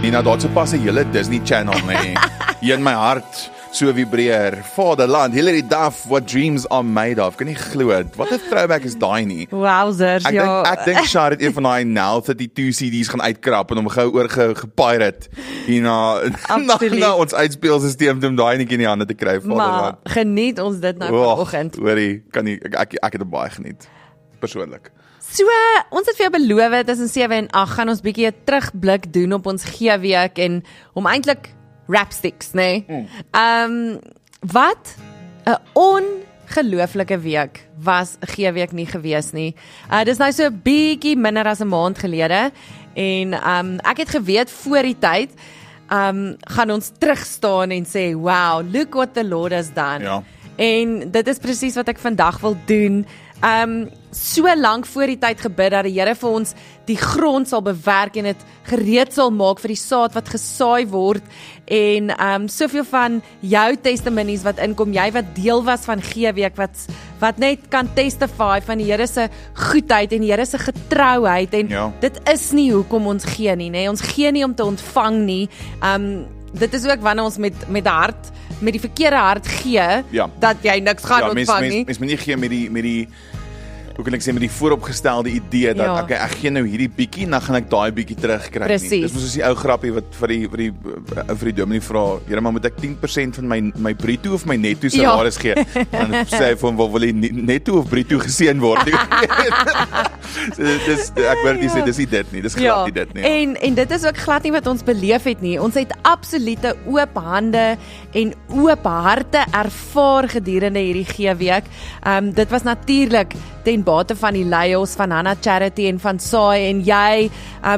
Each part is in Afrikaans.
Nina, daar so pas 'n hele Disney Channel, nee. Hier in my hart so vibreer. Vaderland, Hilary Duff, what dreams are made of. Kan nie glo, wat 'n throwback is daai nie. Wowzers, ja. Ek dink Charlotte een van daai Now 32 CD's gaan uitkrap en hom gou oor gepirate hier na ons uitspelsisteem om daai netjie in die hande te kry, Vaderland. Maar geniet ons dit nou vanoggend. Hoorie, kan nie, ek het dit baie geniet, persoonlik. So, ons het vir jou beloof, tussen 7 en 8 gaan ons bietjie 'n terugblik doen op ons G-week en hom eintlik rapsticks, nee. Wat 'n ongelooflike week was G-week nie gewees nie. Dis nou so 'n bietjie minder as 'n maand gelede en ek het geweet voor die tyd gaan ons terugstaan en sê, wow, look what the Lord has done. Ja. En dit is presies wat ek vandag wil doen. So lank voor die tyd gebid dat die Here vir ons die grond sal bewerk en dit gereed sal maak vir die saad wat gesaai word en soveel van jou testimonies wat inkom, jy wat deel was van G-week wat net kan testify van die Here se goedheid en die Here se getrouheid en dit is nie hoekom ons gee nie, nee, ons gee nie om te ontvang nie. Dit is ook wanneer ons met die verkeerde hart gee, dat jy niks gaan ontvang nie. Mens moet nie gee met die hoe kan ek sê, met die vooropgestelde idee dat ek gee nou hierdie bietjie en dan gaan ek daai bietjie terugkry nie. Dis mos soos die ou grappie wat vir die dominee vra, Here, maar moet ek 10% van my bruto of my netto salaris gee? Dan sê hy vir hom, wil jy netto of bruto geseën word? Ek wil nie sê dis nie dit nie, dis glad nie dit nie. En dit is ook glad nie wat ons beleef het nie. Ons het absolute oop hande en oop harte ervaar gedurende hierdie G-week. Dit was natuurlik ten bate van die leiers van Hannah Charity en van Saai en jy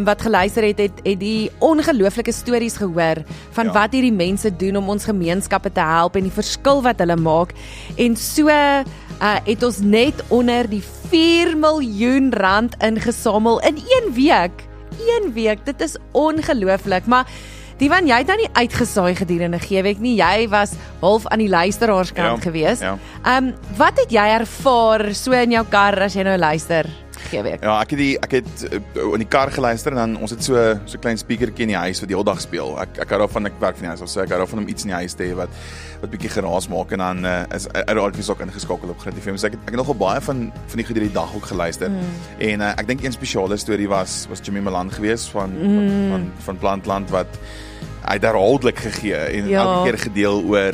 wat geluister het die ongelooflike stories gehoor van wat hierdie mense doen om ons gemeenskappe te help en die verskil wat hulle maak. En so het ons net onder die 4 miljoen rand ingesamel in 1 week. 1 week, dit is ongelooflik, maar Divan, jy het nou nie uitgesaai gedurende G-week nie, jy was half aan die luisteraarskant gewees. Wat het jy ervaar so in jou kar as jy nou luister G-week? Ja, ek het in die kar geluister en dan ons het so klein speakertjie in die huis wat die hele dag speel. Ek hou daarvan, ek werk van die huis, so ek hou daarvan om iets in die huis te hê wat bietjie geraas maak en dan is RRV's ook ingeskakel op Groot FM. So ek het nogal baie van die goed hierdie dag ook geluister. En ek dink een spesiale storie was Jimmy Malan gewees van Plantland wat hy het herhaaldelik gegee en elke keer gedeel oor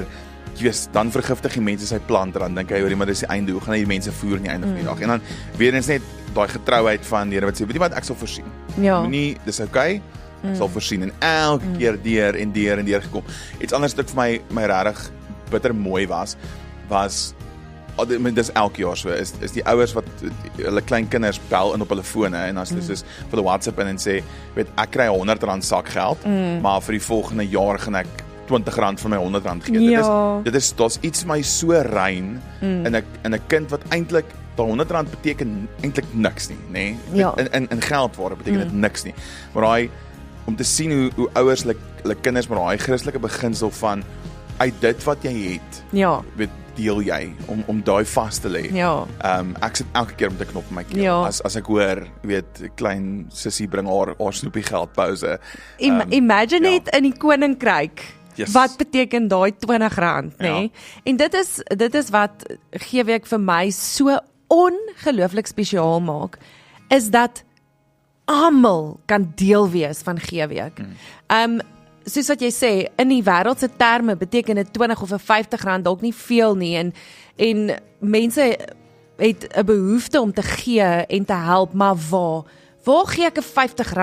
dan vergiftig die mense sy plant, dan dink hy, maar dis die einde, hoe gaan hy die mense voer in die einde van die dag? En dan weer eens net daai getrouheid van die Here wat sê, weet jy wat, ek sal voorsien. Moenie, dis okay, ek sal voorsien. En elke keer deur gekom. Iets anders wat vir my regtig bitter mooi was dis elke jaar so, is die ouers wat hulle klein kinders bel in op hulle fone en as hulle soos vir die WhatsApp in en sê, weet, ek kry R100 sakgeld, maar vir die volgende jaar gaan ek R20 van my R100 gee. Dit is iets my so rein in 'n kind wat eintlik daai R100 beteken eintlik niks nie, nê? In geldware beteken dit niks nie. Maar om te sien hoe ouers hulle kinders met daai Christelike beginsel van uit dit wat jy het, weet, deel jy om daai vas te lê. Ek sit elke keer met 'n knop in my keel as ek hoor, weet, klein sussie bring haar snoepie geld pouse. Imagine it in die koninkryk. Wat beteken daai R20, nê? En dit is wat G-week vir my so ongelooflik spesiaal maak, is dat almal kan deel wees van G-week. Soos wat jy sê, in die wêreldse terme beteken dit R20 of R50 dalk nie veel nie en mense het 'n behoefte om te gee en te help, maar waar gee ek R50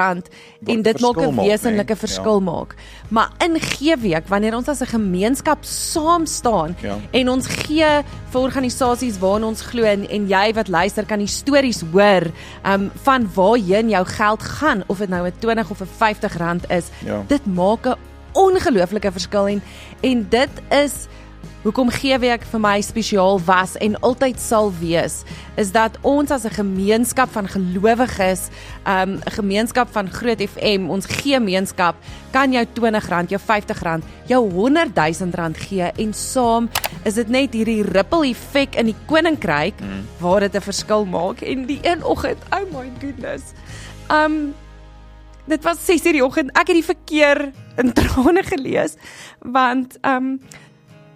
en dit maak 'n wesenlike verskil maak. Maar in G-week, wanneer ons as 'n gemeenskap saam staan en ons gee vir organisasies waarna ons glo en jy wat luister kan die stories hoor van waarheen jou geld gaan, of dit nou 'n R20 of 'n R50 is, dit maak 'n ongelooflike verskil en dit is hoekom G-week vir my spesiaal was en altyd sal wees, is dat ons as 'n gemeenskap van gelowiges, 'n gemeenskap van Groot FM, ons gemeenskap, kan jou R20, jou R50, jou R100,000 gee en saam is dit net hierdie ripple effek in die koninkryk waar dit 'n verskil maak en die een oggend, oh my goodness. dit was 6:00 die oggend, ek het die verkeer in trane gelees, want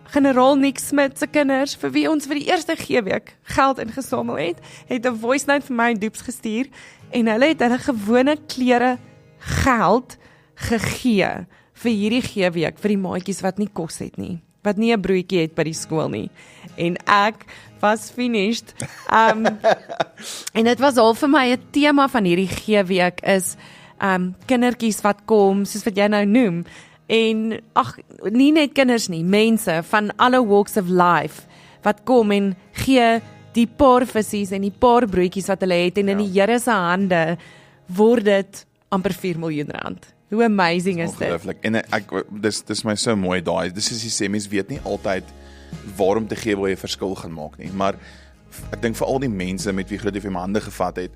generaal Nick Smit se kinders, vir wie ons vir die eerste G-week geld ingesamel het 'n voice note vir my en Doeps gestuur, en hulle het hulle gewone klere geld gegee vir hierdie G-week, vir die maatjies wat nie kos het nie, wat nie 'n broodjie het by die skool nie, en ek was finished, en dit was al vir my 'n tema van hierdie G-week is, kindertjies wat kom, soos wat jy nou noem, en nie net kinders nie, mense van alle walks of life, wat kom en gee die paar visies en die paar broodjies wat hulle het, en in die Here se hande word dit amper 4 miljoen rand. Hoe amazing is dit? Ongelooflik. En dis my so mooi daai. Dis is die sê, mens weet nie altyd waarom te gee waar jy verskil gaan maak nie, maar ek dink vir al die mense met wie Groot FM hande gevat het,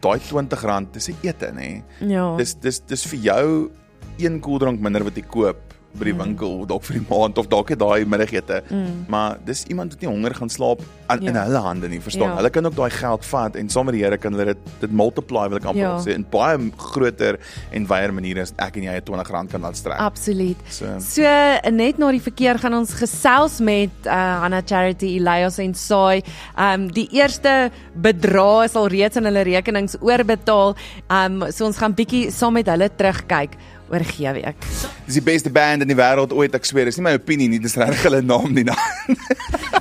daai R20, dis 'n ete, nê? Ja. Dis vir jou 1 koeldrank minder wat jy koop by die winkel, dalk vir die maand, of dalk daai middagete, maar dis iemand wat nie honger gaan slaap in hulle hande nie, verstaan? Ja. Hulle kan ook daai geld vat, en saam met die Here kan hulle dit multiply, wil ek amper sê, in baie groter en wyer maniere as ek en jy R20 kan laat strek. Absoluut. So net na die verkeer gaan ons gesels met Hannah Charity, Elias en Saai. Die eerste bedrag is al reeds in hulle rekenings oorbetaal, so ons gaan bietjie saam met hulle terugkyk oor G-week. Dis die beste band in die wêreld ooit, ek sweer, dis nie my opinie nie, dis regtig hulle naam nie.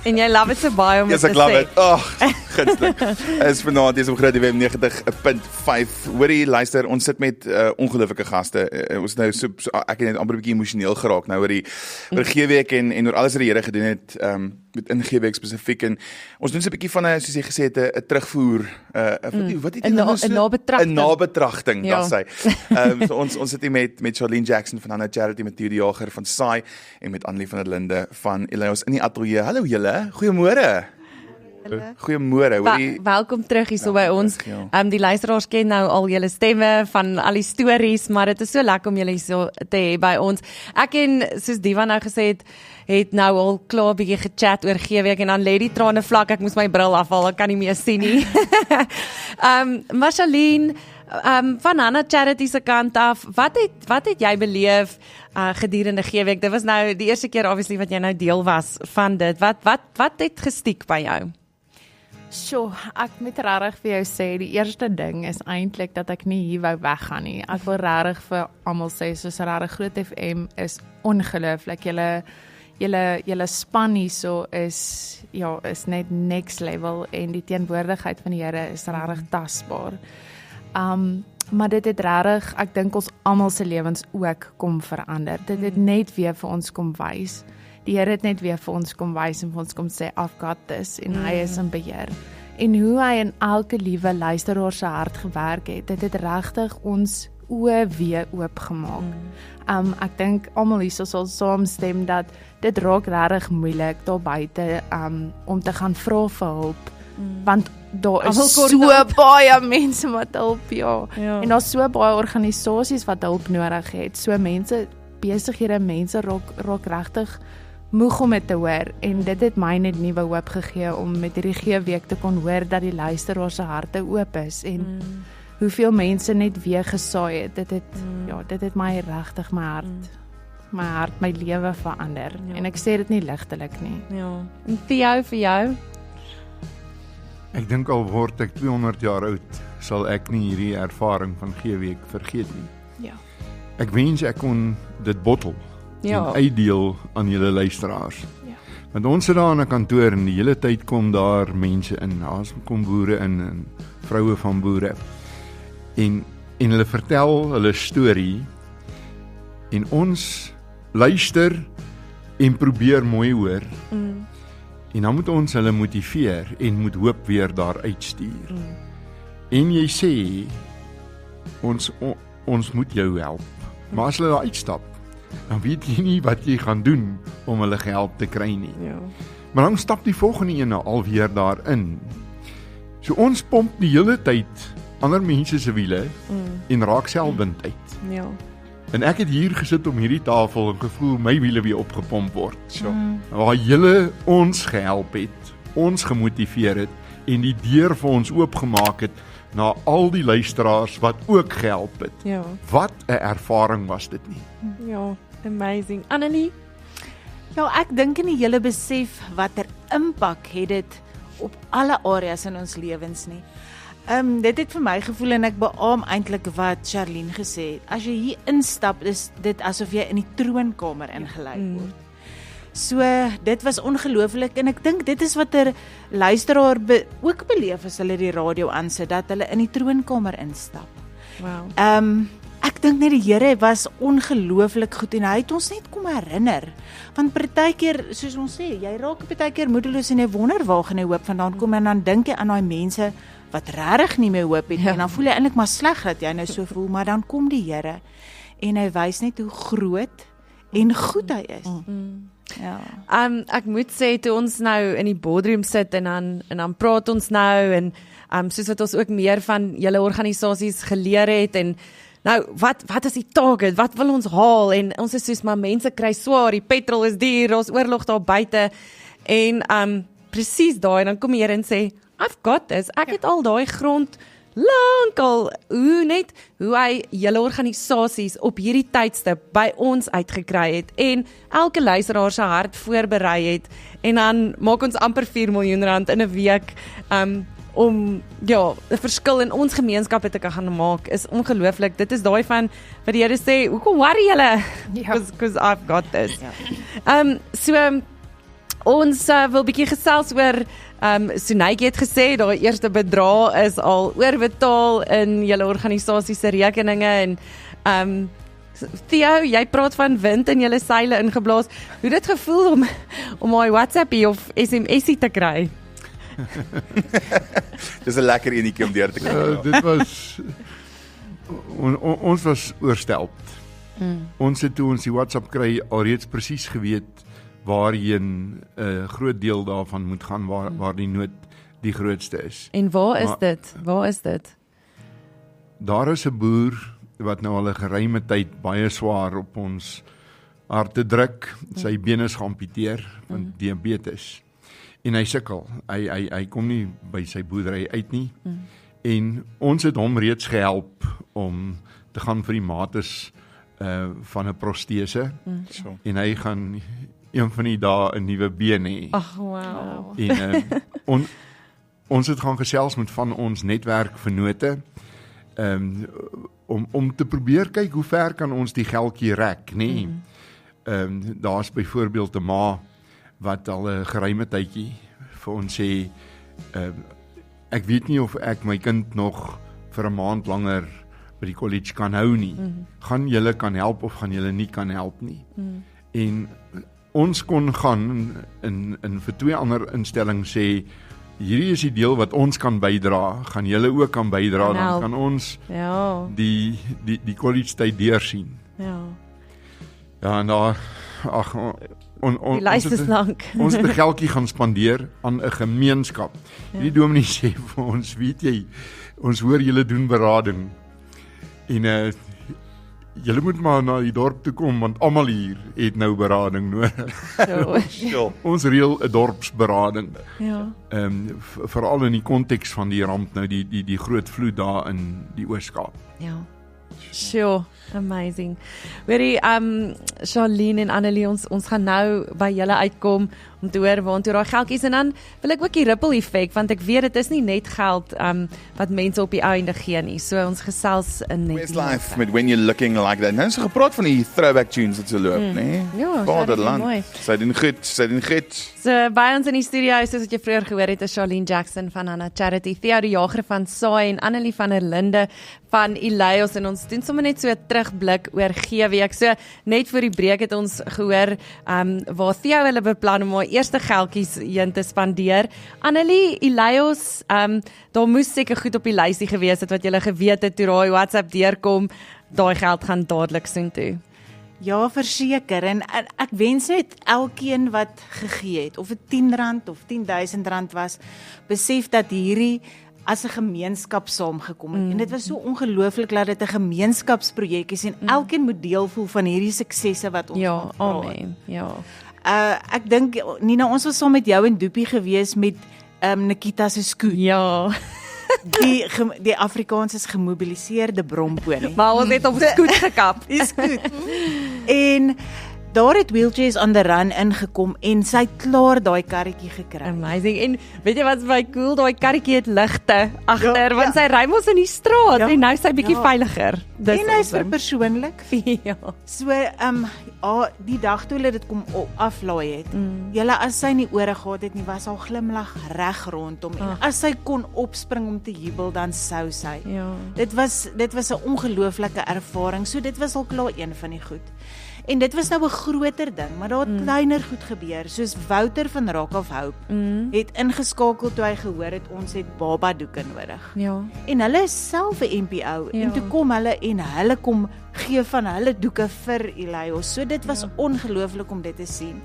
En jy love it so baie om dit te sê. Yes, ek love it. Gunstelik. Is vanaand hier op Groot FM 90.5. Hoorie, luister, ons sit met ongelooflike gaste. Ons nou so ek het net amper 'n bietjie emosioneel geraak nou oor G-week en oor alles wat die Here gedoen het met in G-week spesifiek, en ons doen so 'n bietjie van 'n, soos jy gesê het, 'n terugvoer, wat het jy nou so? 'n nabetragting, ja. Dat sê. So ons sit hier met Charlene Jackson van Hannah Charity, met Theo die Jager van Saai en met Annelie van der Linde van Elias in die ateljee. Hallo julle, goeiemôre. Goeiemôre. Welkom terug hier so by ons. Die luisteraars ken nou al julle stemme van al die stories, maar dit is so lekker om julle hier so te hê by ons. Ek en, soos Diva nou gesê het nou al klaar bietjie gechat oor G-week, en dan lê die trane vlak, ek moes my bril afhaal, ek kan nie meer sien nie. Maar Charlene, van Hannah Charity se kant af, wat het jy beleef gedurende G-week? Dit was nou die eerste keer obviously wat jy nou deel was van dit. Wat het gestiek by jou? Sjoe, ek moet regtig vir jou sê, die eerste ding is eintlik dat ek nie hier wou weggaan nie. Ek wil regtig vir almal sê, soos regtig Groot FM is ongelooflik. Julle span hierso is net next level, en die teenwoordigheid van die Here is regtig tasbaar. Maar dit het regtig, ek dink ons almal se lewens ook kom verander. Dit het net weer vir ons kom wys. Die Here het net weer vir ons kom wys en vir ons kom sê, I've got this, en hy is in beheer. En hoe hy in elke liewe luisteraar se hart gewerk het, dit het regtig ons oë weer oopgemaak. Ek dink almal hierso sal saamstem dat dit raak regtig moeilik daar buite om te gaan vra vir hulp, want daar is so baie mense wat hulp, en daar's so baie organisasies wat hulp nodig het, so mense, besighede, mense raak regtig moeg om dit te hoor, en dit het my net nuwe hoop gegee om met hierdie G-week te kon hoor dat die luisteraar se harte oop is, en hoeveel mense net weer gesaai het, dit het my regtig my hart, my lewe verander, en ek sê dit nie ligtelik nie. Ja, en vir jou? Ek dink al word ek 200 jaar oud, sal ek nie hierdie ervaring van G-week vergeet nie. Ja. Ek wens ek kon dit bottel en uitdeel aan julle luisteraars. Ja. Want ons sit daar in 'n kantoor en die hele tyd kom daar mense in, daar kom boere in en vroue van boere. En hulle vertel hulle storie en ons luister en probeer mooi hoor. En dan moet ons hulle motiveer en moet hoop weer daar uitstuur. En jy sê ons moet jou help. Maar as hulle daar uitstap, dan weet jy nie wat jy gaan doen om hulle gehelp te kry nie. Ja. Maar dan stap die volgende ene alweer daarin. So ons pomp die hele tyd ander mense se wiele en raak selfwind uit. Ja. En ek het hier gesit om hierdie tafel en gevoel my wiele weer opgepomp word. So, waar julle ons gehelp het, ons gemotiveer het, en die deur vir ons oopgemaak het na al die luisteraars wat ook gehelp het. Ja. Wat 'n ervaring was dit nie. Ja, amazing. Annelie? Ja, ek dink in die hele besef watter impak het dit op alle areas in ons lewens nie. Dit het vir my gevoel en ek beamoen eintlik wat Charlene gesê het. As jy hier instap, is dit asof jy in die troonkamer ingelei word. So, dit was ongelooflik en ek dink dit is wat 'n luisteraar ook beleef as hulle die radio aansit, dat hulle in die troonkamer instap. Wow. Ek dink net die Here was ongelooflik goed en hy het ons net kom herinner. Want partykeer, soos ons sê, jy raak partykeer moedeloos en jy wonder waar gaan die hoop vandaan kom en dan dink jy aan daai mense wat regtig nie meer hoop het nie. En dan voel jy eintlik maar sleg dat jy nou so voel, maar dan kom die Here en hy wys net hoe groot en goed hy is. Ja. Ek moet sê toe ons nou in die boardroom sit en dan praat ons nou en soos wat ons ook meer van julle organisasies geleer het en nou wat is die target? Wat wil ons haal? En ons is soos maar mense kry swaar, die petrol is duur, ons oorlog daar buite en presies daai dan kom die Here en sê I've got this. Ek het al daai grond lankal hoe hy julle organisasies op hierdie tydstip by ons uitgekry het en elke luisteraar se hart voorberei het en dan maak ons amper 4 miljoen rand in 'n week om 'n verskil in ons gemeenskappe te kan maak is ongelooflik. Dit is daai van wat die Here sê, hoekom worry julle? Because I've got this. So ons wil bietjie gesels oor Sunaytjie het gesê daai eerste bedrag is al oorbetaal in julle organisasie se rekeninge en Theo, jy praat van wind in julle seile ingeblaas. Hoe dit gevoel om daai WhatsAppie of SMS'ie te kry? Dis 'n lekker enetjie om deur te kry. Dit was ons was oorstelp. Ons het toe ons die WhatsApp kry alreeds presies geweet waarheen 'n groot deel daarvan moet gaan waar die nood die grootste is. En waar is dit? Waar is dit? Daar is 'n boer wat nou al 'n geruime tyd baie swaar op ons harte druk. Sy bene is geamputeer van diabetes. En hy sukkel. Hy kom nie by sy boerdery uit nie. En ons het hom reeds gehelp om te gaan vir die mates van 'n protese. En hy gaan een van die dae 'n nuwe been hê. Ag, wow. En ons het gaan gesels met van ons netwerkvennote om te probeer kyk hoe ver kan ons die geldjie rek, nê? Daar's byvoorbeeld 'n ma wat al 'n geruime tydjie vir ons sê ek weet nie of ek my kind nog vir 'n maand langer by die college kan hou nie. Gaan julle kan help of gaan julle nie kan help nie? En ons kon gaan in vir 2 ander instellings sê hierdie is die deel wat ons kan bydra, gaan julle ook kan bydra, dan kan ons die college tyd deursien. Ja, en daar die lys is lank. Ons het 'n geldjie gaan spandeer aan 'n gemeenskap. Hierdie dominee sê vir ons, weet jy, ons hoor julle doen berading. En julle moet maar na die dorp toe kom want almal hier het nou berading nodig. Ons reël 'n dorpsberading. Veral in die konteks van die ramp nou die groot vloed daar in die Oos-Kaap. Sure, amazing. Hoorie, Charlene en Annelie, ons gaan nou by julle uitkom om te hoor waantoe daai geldjies en dan wil ek ook die ripple effek want ek weet dit is nie net geld wat mense op die einde gee nie. So ons gesels in net Westlife met When You're Looking Like That. Nou is gepraat van die throwback tunes wat so loop, né? Ja, Vaderland. Sy doen goed. So by ons in die studio, soos wat jy vroeër gehoor het, is Charlene Jackson van Hannah Charity, Theo die Jager van Saai en Annelie van der Linde van Elios en ons doen sommer net so 'n terugblik oor G-week. So net voor die breek het ons gehoor waar Theo hulle beplan om haar eerste geldjies heen te spandeer. Annelie, Elios, daar moes seker goed op die lysie gewees het wat julle geweet het toe daai WhatsApp deurkom, daai geld gaan dadelik soontoe. Ja, verseker en ek wens net elkeen wat gegee het, of dit R10 of R10,000 was, besef dat hierdie as 'n gemeenskap saamgekom het. En dit was so ongelooflik dat dit 'n gemeenskapsprojek is en elkeen moet deel voel van hierdie suksesse wat ons praat. Amen. Ja. Ek dink Nina, ons was saam met jou en Doopie gewees met Nikita se skoot. Ja. Die Afrikaans is gemobiliseerde bromponie. Maar ons het op skoot gekap. Dis goed. En daar het Wheelchairs on the Run ingekom en sy het klaar daai karretjie gekry. Amazing. En weet jy wat is baie cool? Daai karretjie het ligte agter, want ja. sy ry mos in die straat Ja. en nou is sy bietjie Ja. veiliger. Dis En hy's awesome. persoonlik. Ja. So, die dag toe hulle dit kom aflaai het, julle as sy nie ore gehad het nie, was haar glimlag reg rondom. En as sy kon opspring om te jubel, dan sou sy. Ja. Dit was 'n ongelooflike ervaring. So dit was al klaar een van die goed. En dit was nou 'n groter ding, maar daar het kleiner goed gebeur, soos Wouter van Rock of Hope het ingeskakel toe hy gehoor het ons het babadoeke nodig. Ja. En hulle is self 'n NPO Ja. en toe kom hulle en hulle kom gee van hulle doeke vir Elios. So dit was ongelooflik om dit te sien.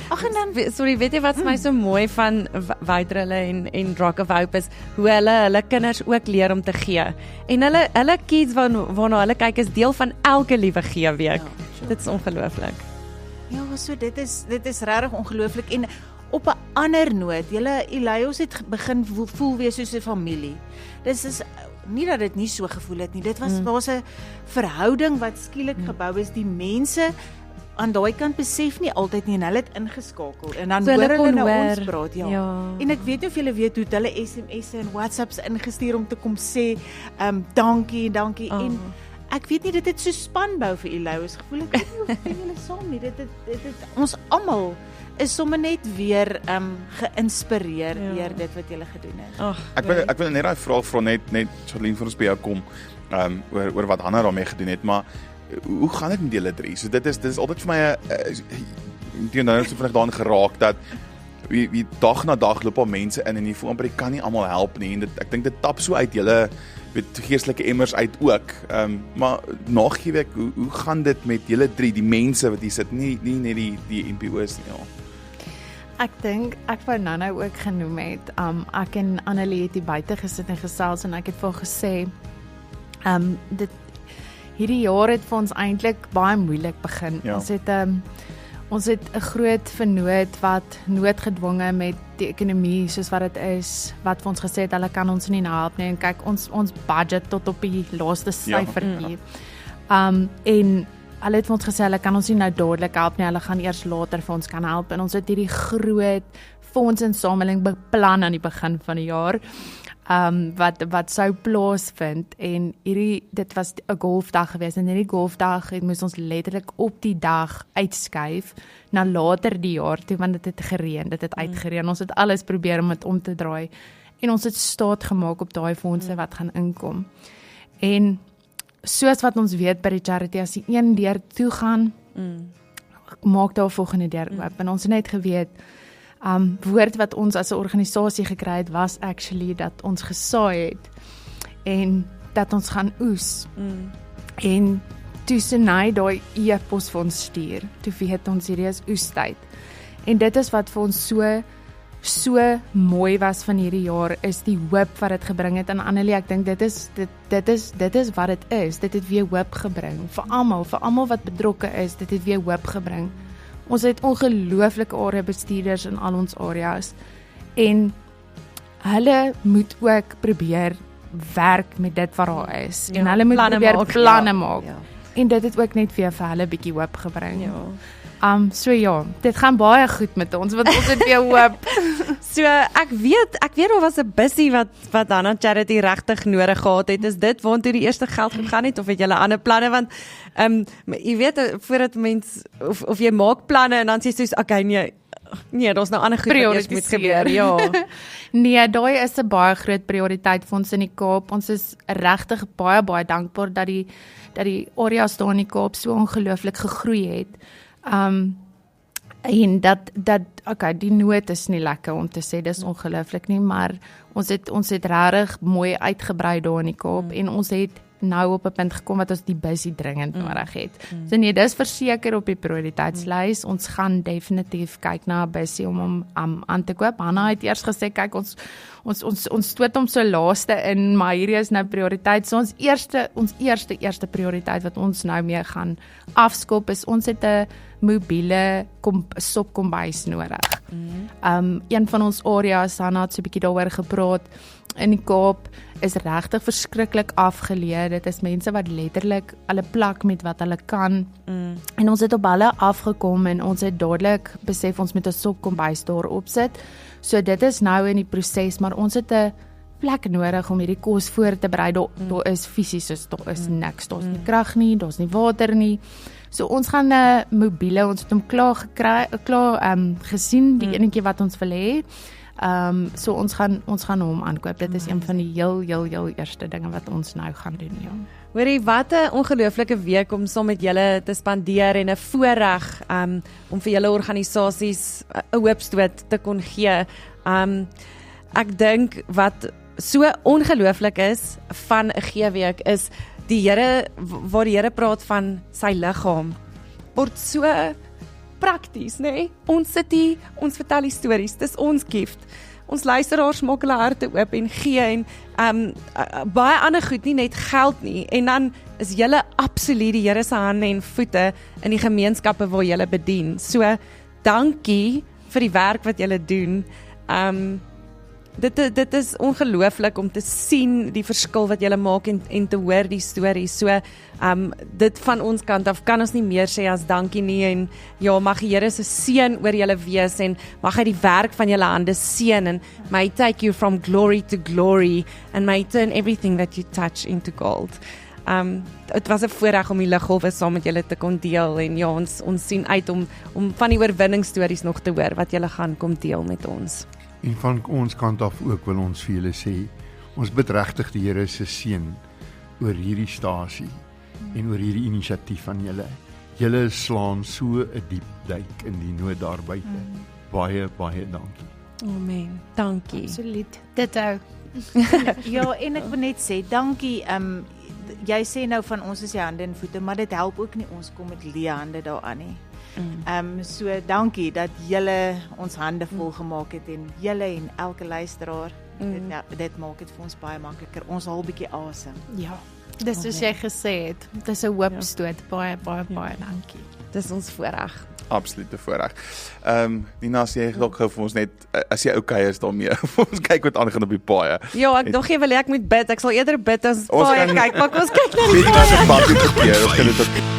Ag en dan Sorry, weet jy wat my so mooi van Wouter hulle en Rock of Hope is, hoe hulle kinders ook leer om te gee. En hulle kids waarna hulle kyk is deel van elke liewe gee week. Dit is ongelooflik. ja, so dit is regtig ongelooflik en op 'n ander noot, Elios het begin voel weer soos 'n familie. Dis is nie dat dit nie so gevoel het nie. Dit was daar's 'n verhouding wat skielik gebou is. Die mense aan daai kant besef nie altyd nie en hulle het ingeskakel en dan So hoor hulle hulle kon nou hoor. ons praat, ja. En ek weet nie of julle weet hoe hulle SMS'e en WhatsApps ingestuur om te kom sê dankie en ek weet nie dit het so spanbou vir Elios gevoel ek weet nie of julle saam nie dit ons almal is sommer net weer geïnspireer deur dit wat julle gedoen het. Ek wil net daai vraag vra net Charlene vir ons by jou kom oor wat Hanna daarmee gedoen het, maar hoe gaan dit met julle drie? So dit is altyd vir my 'n nou so vinnig daarin geraak dat wie dag na dag loop al mense in en jy voel amper jy kan nie almal help nie en ek dink dit tap so uit julle geestelike emmers uit ook. Maar nageweek hoe gaan dit met julle drie, die mense wat hier sit, nie net die NPO's nie. Ja. Ek dink ek wou nou ook genoem het, ek en Annelie het hier buite gesit en gesels en ek het vir haar gesê, hierdie jaar het vir ons eintlik baie moeilik begin. Ja. Ons het 'n groot vennoot wat noodgedwonge met die ekonomie soos wat dit is, wat vir ons gesê het hulle kan ons nie help nie en kyk ons budget tot op die laaste syfertjie. En hulle het vir ons gesê hulle kan ons nie nou dadelik help nie, hulle gaan eers later vir ons kan help en ons het hierdie groot fondsinsameling beplan aan die begin van die jaar. Wat sou plaasvind en dit was 'n golfdag geweest en hierdie golfdag moes ons letterlik op die dag uitskuif na later die jaar toe want dit het gereën, dit het uitgereën. Ons het alles probeer om dit om te draai en ons het staat gemaak op daai fondse wat gaan inkom. En soos wat ons weet by die charity, as die een deur toe gaan, maak daar 'n volgende deur oop en ons het net geweet woord wat ons as 'n organisasie gekry het was actually dat ons gesaai het en dat ons gaan oes. En toe Senai daai e-pos vir ons stuur, toe weet ons hierdie is oestyd. En dit is wat vir ons so mooi was van hierdie jaar, is die hoop wat dit gebring het. En Annelie, ek dink dit is wat dit is. Dit het weer hoop gebring vir almal wat betrokke is. Dit het weer hoop gebring. Ons het ongelooflike area bestuurders in al ons areas en hulle moet ook probeer werk met dit wat daar is en hulle moet probeer planne maak. En dit het ook net weer vir hulle bietjie hoop gebring. So dit gaan baie goed met ons want ons het weer hoop. So ek weet daar was 'n bussie wat Hannah Charity regtig nodig gehad het. Is dit waartoe die eerste geld gegaan het of het julle ander planne? Want jy weet voordat mens of jy maak planne en dan sê jy soos okay nee, daar's nou ander goed wat eers moet gebeur. Ja. Nee, daai is 'n baie groot prioriteit vir ons in die Kaap. Ons is regtig baie dankbaar dat die areas daar in die Kaap so ongelooflik gegroei het. En dat die nood is nie lekker om te sê, dis ongelooflik nie, maar ons het regtig mooi uitgebrei daar in die Kaap en ons het nou op 'n punt gekom wat ons die bussie dringend nodig het. So nee, dis verseker op die prioriteitslys. Ons gaan definitief kyk na 'n bussie om hom aan te koop. Hanna het eers gesê kyk ons stoot hom so laaste in, maar hierdie is nou prioriteit. So ons eerste prioriteit wat ons nou mee gaan afskop is ons het 'n mobiele stopkombuis nodig. Een van ons areas, Hanna het so 'n bietjie daaroor gepraat, in die Kaap is regtig verskriklik afgeleë. Dit is mense wat letterlik hulle plak met wat hulle kan. En ons het op hulle afgekom en ons het dadelik besef ons moet 'n stopkombuis daar opsit. So dit is nou in die proses, maar ons het 'n plek nodig om hierdie kos voor te berei. Daar is fisies, daar is niks. Daar's nie krag nie, daar's nie water nie. So ons gaan 'n mobiele, ons het hom klaar gesien, die enetjie wat ons wil hê. So ons gaan hom aankoop. Dit is een van die heel eerste dinge wat ons nou gaan doen, ja. Hoorie, wat 'n ongelooflike week om saam met julle te spandeer en 'n voorreg om vir julle organisasies 'n hoopstoot te kon gee. Ek dink wat so ongelooflik is van 'n geeweek is die Here, waar die Here praat van sy liggaam, word so prakties, nê? Ons sit hier, ons vertel die stories, dis ons gift. Ons luisteraars maak hulle harte oop en gee en baie ander goed, nie net geld nie. En dan is julle absoluut die Here se hande en voete in die gemeenskappe waar julle bedien. So dankie vir die werk wat julle doen. Dit is ongelooflik om te sien die verskil wat julle maak en te hoor die stories. So dit van ons kant af kan ons nie meer sê as dankie nie, en ja, mag die Here se seën oor julle wees en mag hy die werk van julle hande seën en may take you from glory to glory and may turn everything that you touch into gold. Het was 'n voorreg om die liggolwe saam met julle te kon deel en ja, ons sien uit om van die oorwinningsstories nog te hoor wat julle gaan kom deel met ons. En van ons kant af ook wil ons vir julle sê, ons bid regtig die Here se seën oor hierdie stasie en oor hierdie inisiatief van julle. Julle slaan so 'n diep duik in die nood daar buite. Baie dankie. Amen. Dankie. Absoluut. Dit ook. Ja, en ek wil net sê dankie. Jy sê nou van ons is die hande en voete, maar dit help ook nie ons kom met leë hande daaraan nie. So dankie dat julle ons hande vol gemaak het en julle en elke luisteraar. Dit maak dit vir ons baie makliker. Ons haal 'n bietjie asem. Ja. Dis soos jy gesê het. Dis 'n hoopstoot. Baie dankie. Dis ons voorreg. Absolute voorreg. Nina, as jy dalk gou vir ons net, as jy okay is daarmee, vir ons kyk wat aangaan op die paaie. Ja, ek dog jy wil ek moet bid. Ek sal eerder bid as paaie kyk, maar ons kyk na die paaie. Ons gaan dit